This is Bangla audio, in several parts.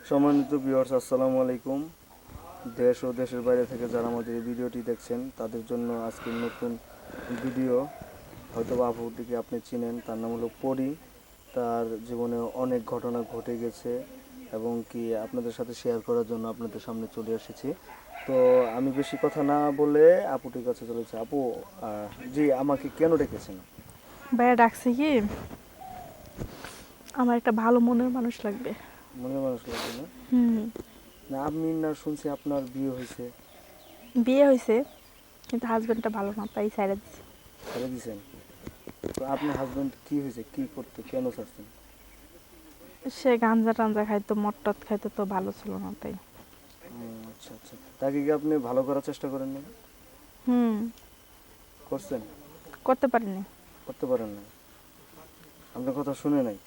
সম্মানিত ভিউয়ার্স, আসসালামু আলাইকুম। দেশ ও দেশের বাইরে থেকে যারা আমাদের এই ভিডিওটি দেখছেন তাদের জন্য আজকের নতুন ভিডিও। হয়তো বা আপুটিকে আপনি চিনেন, তার নাম হলো পরি। তার জীবনে অনেক ঘটনা ঘটে গেছে এবং কি আপনাদের সাথে শেয়ার করার জন্য আপনাদের সামনে চলে এসেছি। তো আমি বেশি কথা না বলে আপুটির কাছে চলেছি। আপু, জি, আমাকে কেন ডেকেছেন? ভাইয়া ডাকছে কি, আমার একটা ভালো মনের মানুষ লাগবে। মনে মানুষ লাগবে না? হুম। না, আমি না শুনছি আপনার বিয়ে হয়েছে। বিয়ে হয়েছে কিন্তু হাজবেন্ডটা ভালো না, তাই ছেড়ে দিচ্ছে। ছেড়ে দিয়েছেন? তো আপনার হাজবেন্ড কি হয়েছে, কি করতে, কেন ছাড়ছেন? সে গাঞ্জা টাঞ্জা খাইতো, মদ টদ খাইতো, তো ভালো ছিল না তাই। আচ্ছা আচ্ছা, তাকে কি আপনি ভালো করার চেষ্টা করেন না? হুম। করছেন? করতে পারিনি। করতে পারেন না? আপনার কথা শুনে নাই?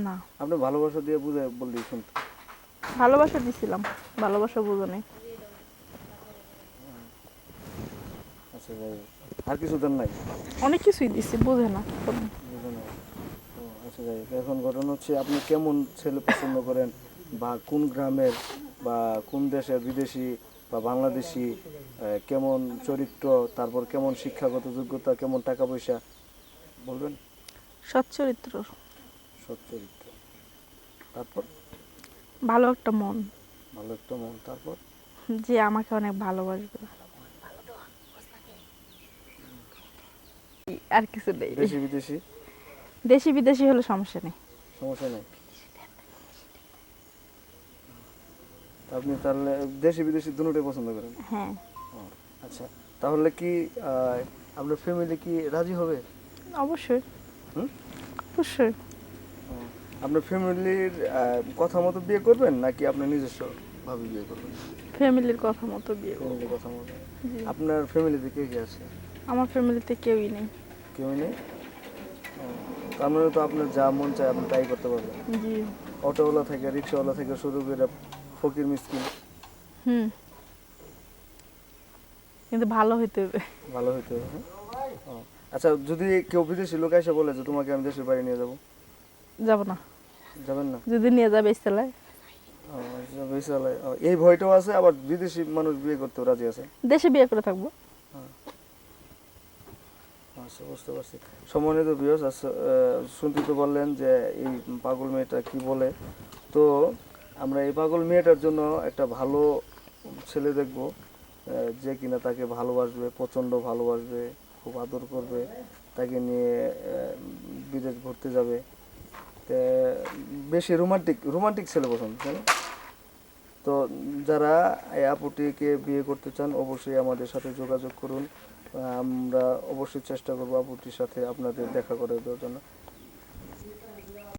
না। আপনি ভালোবাসা দিয়ে বুঝে বললেই শুনতো। ভালোবাসা দিছিলাম, ভালোবাসা বুঝো নাই। আচ্ছা, যাই হোক। আর কিছু দেন নাই? অনেক কিছুই দিছি, বুঝে না। বুঝে নাই? ও আচ্ছা, যাই হোক। এখন ঘটনা হচ্ছে, আপনি কেমন ছেলে পছন্দ করেন, বা কোন গ্রামের, বা কোন দেশের, বিদেশি বা বাংলাদেশি, কেমন চরিত্র, তারপর কেমন শিক্ষাগত যোগ্যতা, কেমন টাকা পয়সা, বলবেন? সৎ চরিত্র, সৎ চরিত্র, তারপর? ভালো একটা মন, ভালো একটা মন, তারপর? যে আমাকে অনেক ভালোবাসবে। আর কিছু নেই। দেশি বিদেশি? দেশি বিদেশি হলে সমস্যা নেই। সমস্যা নেই। আপনি তাহলে দেশি বিদেশি দুটোই পছন্দ করেন? হ্যাঁ। ও, আচ্ছা। তাহলে কি আপনার ফ্যামিলি কি রাজি হবে? অবশ্যই। হুম? অবশ্যই। ও, আপনার ফ্যামিলির কথা মতো বিয়ে করবেন নাকি আপনার নিজস্ব ভাবে বিয়ে করবেন? ফ্যামিলির কথা মতো বিয়ে করবো। ফ্যামিলির কথা মতো। জি। আপনার ফ্যামিলিতে কে কে আছে? আমার ফ্যামিলিতে কেউই নেই। কেউ নেই? ও, তার মানে তো আপনার যা মন চায় আপনি তাই করতে পারবেন। জি। অটোওয়ালা থেকে, রিক্সাওয়ালা থেকে শুরু করে ফকির মিসকিন। হুম। কিন্তু ভালো হইতে হবে। ভালো হইতে হবে, হ্যাঁ? ও, আচ্ছা, যদি কেউ বিদেশি লোক এসে বলে যে তোমাকে আমি দেশের বাড়ি নিয়ে যাবো, যাব না। যাবেন না? যদি নিয়ে যাবে ইচ্ছালায়। ও, আচ্ছা, বিশাল। এই ভয়টাও আছে, আবার বিদেশি মানুষ বিয়ে করতেও রাজি আছে। দেশে বিয়ে করে থাকবো। আচ্ছা, বুঝতে পারছি। সম্মানিত ভিউয়ার্স, আচ্ছা, শুনতে তো বললেন যে এই পাগল মেয়েটা কি বলে। তো আমরা এই পাগল মেয়েটার জন্য একটা ভালো ছেলে দেখব, যে কিনা তাকে ভালোবাসবে, প্রচণ্ড ভালোবাসবে, খুব আদর করবে, তাকে নিয়ে বিদেশ ঘুরতে যাবে। তে বেশি রোমান্টিক রোমান্টিক ছেলে পছন্দ, তাই না? তো যারা এই আপুটিকে বিয়ে করতে চান অবশ্যই আমাদের সাথে যোগাযোগ করুন। আমরা অবশ্যই চেষ্টা করবো আপুটির সাথে আপনাদের দেখা করে দেওয়ার জন্য।